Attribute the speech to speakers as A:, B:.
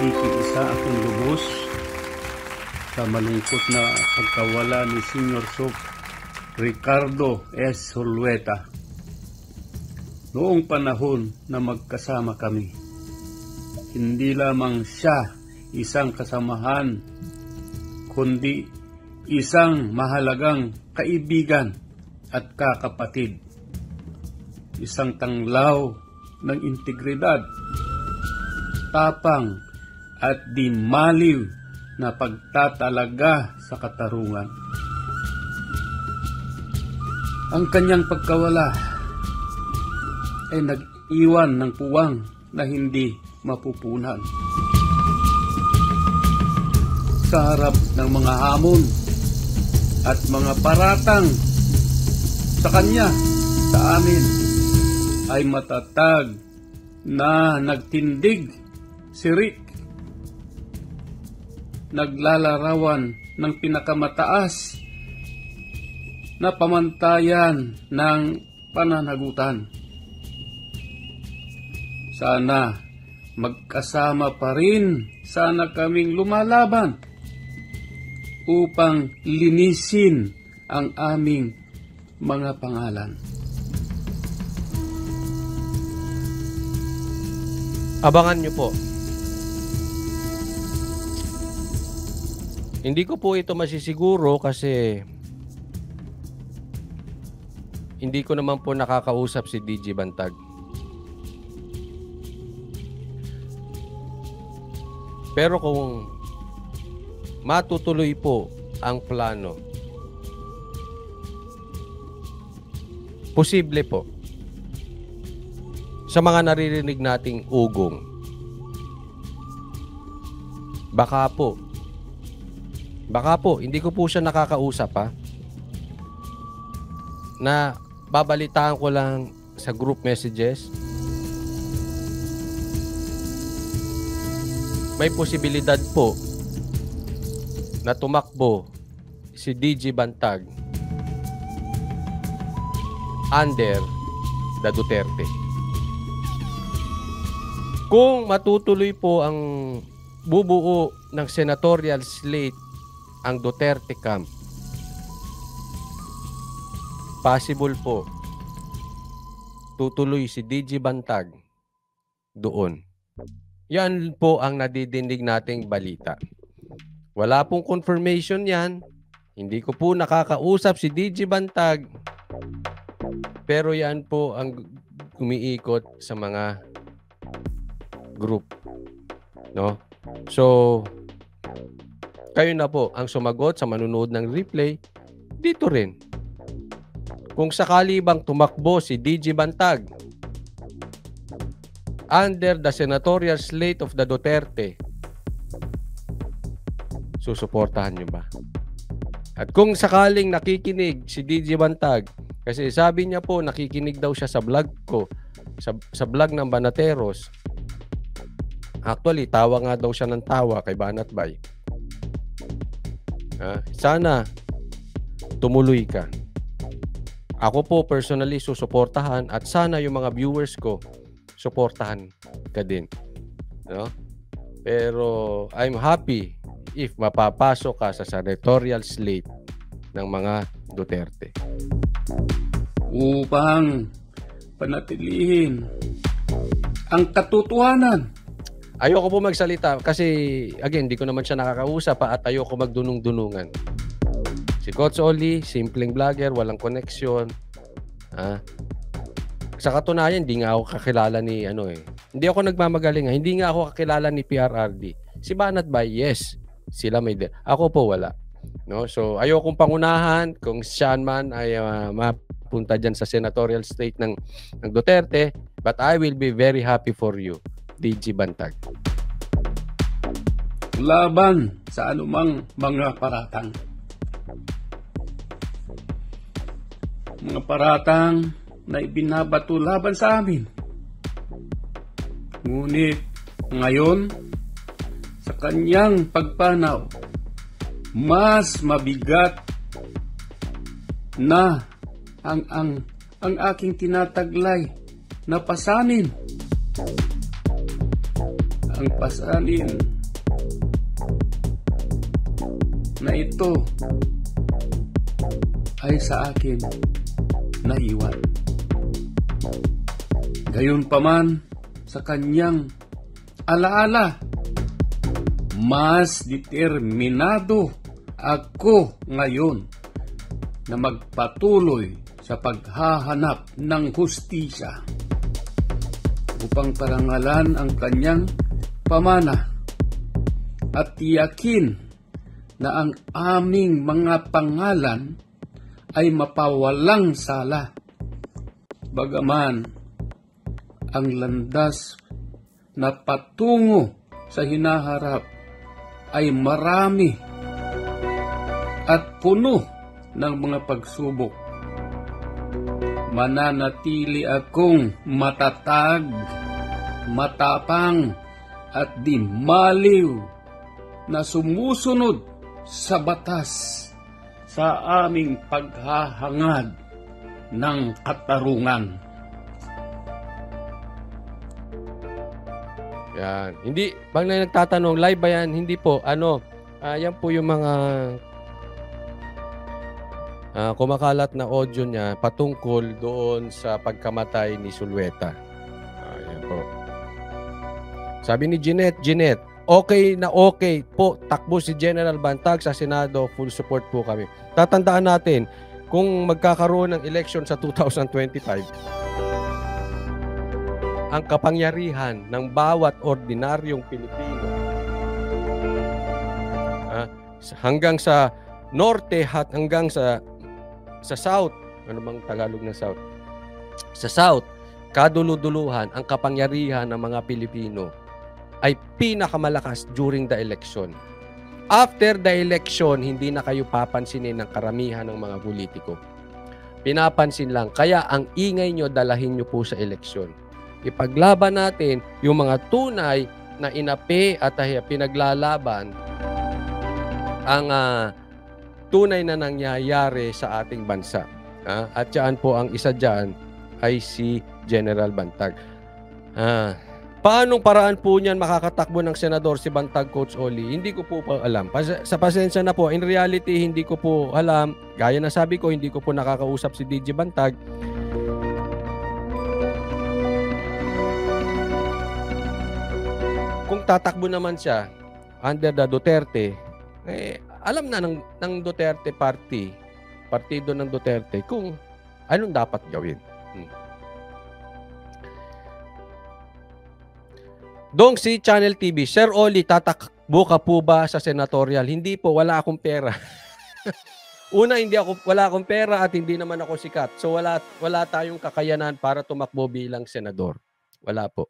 A: nakikiisa akong lubos sa malungkot na pagkawala ni Senior Soap Ricardo S. Zulueta. Noong panahon na magkasama kami, hindi lamang siya isang kasamahan, kundi isang mahalagang kaibigan at kakapatid. Isang tanglaw ng integridad, tapang at di maliw na pagtatalaga sa katarungan. Ang kanyang pagkawala ay nag-iwan ng puwang na hindi mapupunan. Sa harap ng mga hamon at mga paratang sa kanya, sa amin, ay matatag na nagtindig si Rick. Naglalarawan ng pinakamataas na pamantayan ng pananagutan. Sana magkasama pa rin sana kaming lumalaban upang linisin ang aming mga pangalan.
B: Abangan nyo po. Hindi ko po ito masisiguro kasi hindi ko naman po nakakausap si DJ Bantag. Pero kung matutuloy po ang plano, posible po sa mga naririnig nating ugong. Baka po, hindi ko po siya nakakausap ha. Na babalitaan ko lang sa group messages. May posibilidad po na tumakbo si DJ Bantag under the Duterte. Kung matutuloy po ang bubuo ng senatorial slate ang Duterte camp, possible po tutuloy si DJ Bantag doon. Yan po ang nadidinig nating balita. Wala pong confirmation yan. Hindi ko po nakakausap si DJ Bantag. Pero yan po ang umiikot sa mga group. No? So, kayo na po ang sumagot sa manunood ng replay dito rin. Kung sakali bang tumakbo si DJ Bantag under the senatorial slate of the Duterte, susuportahan nyo ba? At kung sakaling nakikinig si DJ Bantag, kasi sabi niya po nakikinig daw siya sa vlog ko, sa vlog ng Banateros. Actually, tawa nga daw siya ng tawa kay Banat Bay. Sana tumuloy ka. Ako po personally susuportahan at sana yung mga viewers ko suportahan ka din. No? Pero I'm happy if mapapasok ka sa senatorial slate ng mga Duterte.
A: Upang panatilihin ang katotohanan.
B: Ayoko po magsalita kasi again, di ko naman siya nakakausap at ayoko magdunong-dunungan. Si Coach Oli, simpleng vlogger, walang koneksyon. Sa katunayan, hindi nga ako kakilala ni Hindi ako nagmamagaling. Hindi nga ako kakilala ni PRRD. Si Banat Bay, yes. Sila may ako po wala. No? So ayokong pangunahan kung siya man ay mapunta dyan sa senatorial state ng Duterte, but I will be very happy for you, DJ Bantag.
A: Laban sa anumang mga paratang. Mga paratang na ibinabato laban sa amin. Ngunit ngayon, sa kanyang pagpanaw, mas mabigat na ang aking tinataglay na pasanin. Ang pasanin na ito ay sa akin naiwan. Gayunpaman, sa kanyang alaala, mas determinado ako ngayon na magpatuloy sa paghahanap ng hustisya upang parangalan ang kanyang pamana at tiyakin na ang aming mga pangalan ay mapawalang sala. Bagaman ang landas na patungo sa hinaharap ay marami at puno ng mga pagsubok, mananatili akong matatag, matapang at di maliw na sumusunod sa batas sa aming paghahangad ng katarungan.
B: Yan. Hindi, pag nagtatanong, live ba yan? Hindi po. Yan po yung mga kumakalat na audio niya patungkol doon sa pagkamatay ni Zulueta. Yan po. Sabi ni Jeanette, okay na okay po, takbo si General Bantag sa Senado, full support po kami. Tatandaan natin, kung magkakaroon ng election sa 2025, ang kapangyarihan ng bawat ordinaryong Pilipino hanggang sa norte at hanggang sa south, ano bang Tagalog na south? Sa south, kaduluduluhan ang kapangyarihan ng mga Pilipino ay pinakamalakas during the election. After the election, hindi na kayo papansinin ng karamihan ng mga politiko. Pinapansin lang. Kaya ang ingay nyo, dalahin nyo po sa eleksyon. Ipaglaban natin yung mga tunay na inapi at pinaglalaban ang tunay na nangyayari sa ating bansa. At yan po ang isa dyan ay si General Bantag. Paanong paraan po niyan makakatakbo ng senador si Bantag, Coach Oli? Hindi ko po alam. Sa pasensya na po, in reality, hindi ko po alam. Gaya na sabi ko, hindi ko po nakakausap si DJ Bantag. Kung tatakbo naman siya under the Duterte, alam na ng Duterte party, partido ng Duterte, kung anong dapat gawin. Dong si Channel TV, Sir Oli, tatakbo ka po ba sa senatorial? Hindi po, wala akong pera. Una, wala akong pera at hindi naman ako sikat. So wala tayong kakayanan para tumakbo bilang senador. Wala po.